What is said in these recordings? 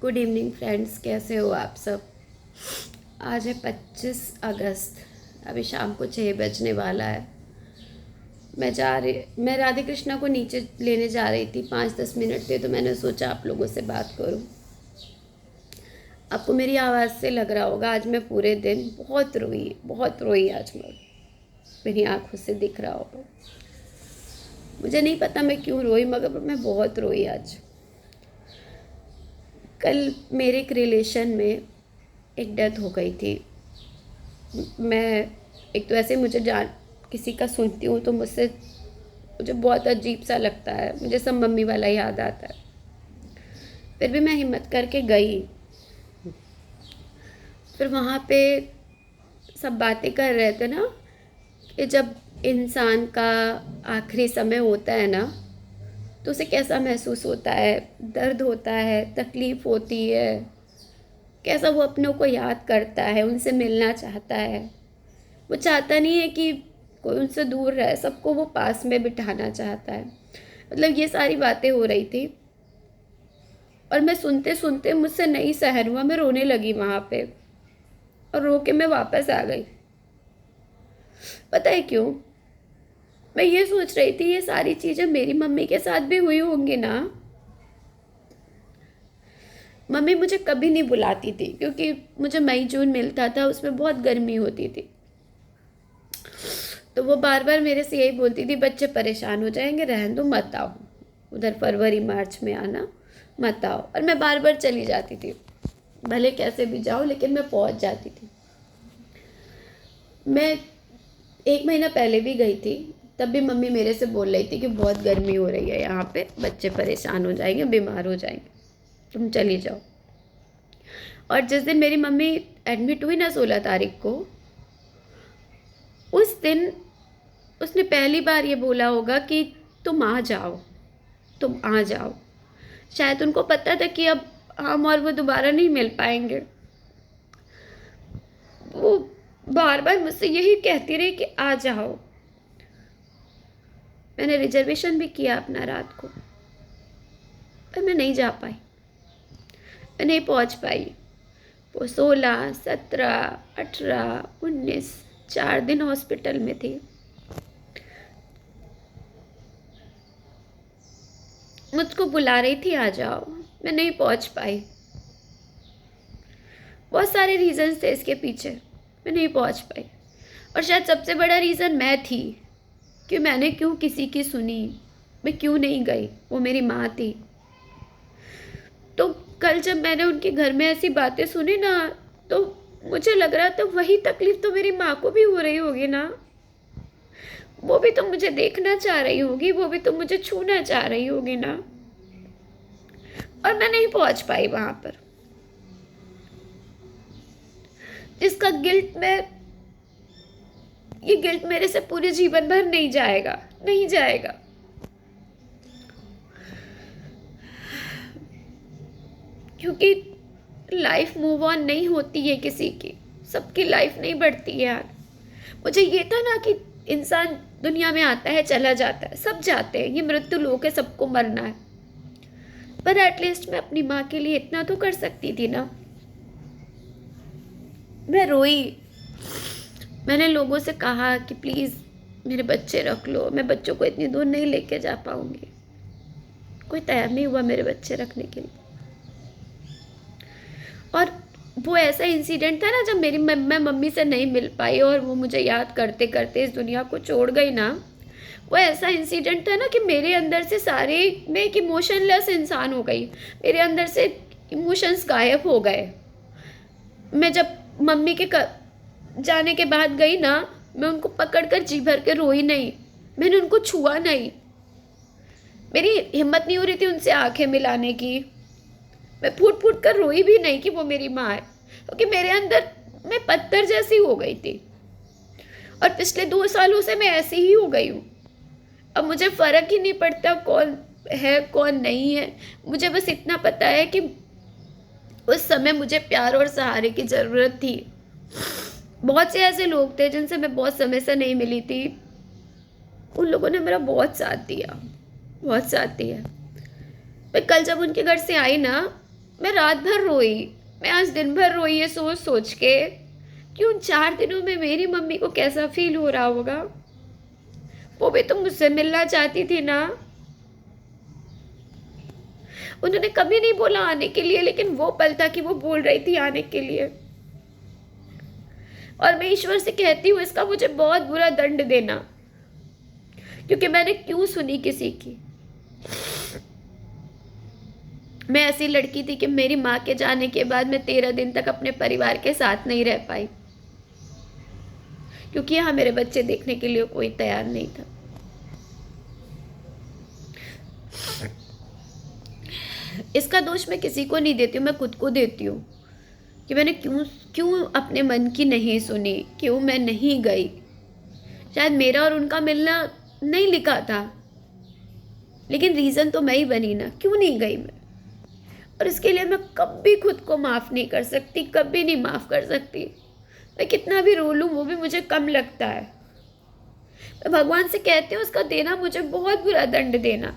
Good evening friends, कैसे हो आप सब। आज है 25 अगस्त। अभी शाम को 6 बजने वाला है। मैं राधे कृष्णा को नीचे लेने जा रही थी, 5-10 मिनट थे तो मैंने सोचा आप लोगों से बात करूं। आपको मेरी आवाज़ से लग रहा होगा आज मैं पूरे दिन बहुत रोई आज मेरी आंखों से दिख रहा होगा। मुझे नहीं पता मैं क्यों रोई, मगर मैं बहुत रोई आज। कल मेरे एक रिलेशन में एक डेथ हो गई थी। मैं एक तो ऐसे मुझे जान किसी का सुनती हूँ तो मुझे बहुत अजीब सा लगता है, मुझे सब मम्मी वाला याद आता है। फिर भी मैं हिम्मत करके गई। फिर वहाँ पे सब बातें कर रहे थे ना कि जब इंसान का आखिरी समय होता है ना तो उसे कैसा महसूस होता है, दर्द होता है, तकलीफ़ होती है, कैसा वो अपनों को याद करता है, उनसे मिलना चाहता है। वो चाहता नहीं है कि कोई उनसे दूर रहे, सबको वो पास में बिठाना चाहता है। मतलब ये सारी बातें हो रही थी और मैं सुनते सुनते मुझसे नहीं सहन हुआ, मैं रोने लगी वहाँ पे और रो के मैं वापस आ गई। पता है क्यों? मैं ये सोच रही थी ये सारी चीज़ें मेरी मम्मी के साथ भी हुई होंगी ना। मम्मी मुझे कभी नहीं बुलाती थी क्योंकि मुझे मई जून मिलता था, उसमें बहुत गर्मी होती थी। तो वो बार बार मेरे से यही बोलती थी, बच्चे परेशान हो जाएंगे, रहने दो, मत आओ, उधर फरवरी मार्च में आना, मत आओ। और मैं बार बार चली जाती थी, भले कैसे भी जाओ लेकिन मैं पहुंच जाती थी। मैं 1 महीना पहले भी गई थी, तब भी मम्मी मेरे से बोल रही थी कि बहुत गर्मी हो रही है यहाँ पे, बच्चे परेशान हो जाएंगे, बीमार हो जाएंगे, तुम चली जाओ। और जिस दिन मेरी मम्मी एडमिट हुई ना 16 तारीख को, उस दिन उसने पहली बार ये बोला होगा कि तुम आ जाओ, तुम आ जाओ। शायद उनको पता था कि अब हम और वो दोबारा नहीं मिल पाएंगे। वो बार बार मुझसे यही कहती रही कि आ जाओ। मैंने रिजर्वेशन भी किया अपना रात को, पर मैं नहीं जा पाई, मैं नहीं पहुंच पाई। वो 16, 17, 18, 19 4 दिन हॉस्पिटल में थी। मुझको बुला रही थी आ जाओ, मैं नहीं पहुंच पाई। बहुत सारे रीज़न्स थे इसके पीछे, मैं नहीं पहुंच पाई। और शायद सबसे बड़ा रीज़न मैं थी कि मैंने क्यों किसी की सुनी, मैं क्यों नहीं गई। वो मेरी माँ थी। तो कल जब मैंने उनके घर में ऐसी बातें सुनी ना, तो मुझे लग रहा था वही तकलीफ़ तो मेरी माँ को भी हो रही होगी ना। वो भी तो मुझे देखना चाह रही होगी, वो भी तो मुझे छूना चाह रही होगी ना। और मैं नहीं पहुंच पाई वहां पर। जिसका ये गिल्ट मेरे से पूरे जीवन भर नहीं जाएगा, नहीं जाएगा। क्योंकि लाइफ मूव ऑन नहीं होती है किसी की, सबकी लाइफ नहीं बढ़ती है यार। मुझे ये था ना कि इंसान दुनिया में आता है, चला जाता है, सब जाते हैं, ये मृत्यु लोक है, सबको मरना है। पर एटलीस्ट मैं अपनी माँ के लिए इतना तो कर सकती थी ना। मैं रोई, मैंने लोगों से कहा कि प्लीज़ मेरे बच्चे रख लो, मैं बच्चों को इतनी दूर नहीं लेके जा पाऊंगी। कोई तैयार नहीं हुआ मेरे बच्चे रखने के लिए। और वो ऐसा इंसिडेंट था ना जब मैं मम्मी से नहीं मिल पाई और वो मुझे याद करते करते इस दुनिया को छोड़ गई ना। वो ऐसा इंसिडेंट था ना कि मेरे अंदर से मैं एक इमोशनलेस इंसान हो गई, मेरे अंदर से इमोशंस गायब हो गए। मैं जब मम्मी के जाने के बाद गई ना, मैं उनको पकड़ कर जी भर के रोई नहीं, मैंने उनको छुआ नहीं। मेरी हिम्मत नहीं हो रही थी उनसे आंखें मिलाने की। मैं फूट फूट कर रोई भी नहीं कि वो मेरी माँ है, क्योंकि मेरे अंदर मैं पत्थर जैसी हो गई थी। और पिछले 2 सालों से मैं ऐसी ही हो गई हूँ। अब मुझे फ़र्क ही नहीं पड़ता कौन है कौन नहीं है। मुझे बस इतना पता है कि उस समय मुझे प्यार और सहारे की ज़रूरत थी। बहुत से ऐसे लोग थे जिनसे मैं बहुत समय से नहीं मिली थी, उन लोगों ने मेरा बहुत साथ दिया, बहुत साथ दिया। मैं कल जब उनके घर से आई ना, मैं रात भर रोई, मैं आज दिन भर रोई ये सोच सोच के कि उन 4 दिनों में मेरी मम्मी को कैसा फील हो रहा होगा। वो भी तो मुझसे मिलना चाहती थी ना। उन्होंने कभी नहीं बोला आने के लिए, लेकिन वो पल था कि वो बोल रही थी आने के लिए। और मैं ईश्वर से कहती हूँ इसका मुझे बहुत बुरा दंड देना, क्योंकि मैंने क्यों सुनी किसी की। मैं ऐसी लड़की थी कि मेरी माँ के जाने के बाद मैं 13 दिन तक अपने परिवार के साथ नहीं रह पाई, क्योंकि यहाँ मेरे बच्चे देखने के लिए कोई तैयार नहीं था। इसका दोष मैं किसी को नहीं देती हूँ, मैं खुद को देती हूँ कि मैंने क्यों अपने मन की नहीं सुनी, क्यों मैं नहीं गई। शायद मेरा और उनका मिलना नहीं लिखा था, लेकिन रीज़न तो मैं ही बनी ना, क्यों नहीं गई मैं। और इसके लिए मैं कभी खुद को माफ़ नहीं कर सकती, कभी नहीं माफ़ कर सकती। मैं कितना भी रो लूँ वो भी मुझे कम लगता है। मैं भगवान से कहती हूँ उसका देना मुझे बहुत बुरा दंड देना।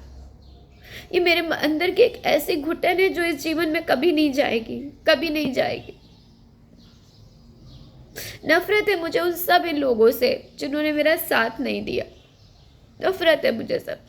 ये मेरे अंदर की एक ऐसी घुटन है जो इस जीवन में कभी नहीं जाएगी, कभी नहीं जाएगी। नफरत है मुझे उन सब लोगों से जिन्होंने मेरा साथ नहीं दिया। नफरत है मुझे सब।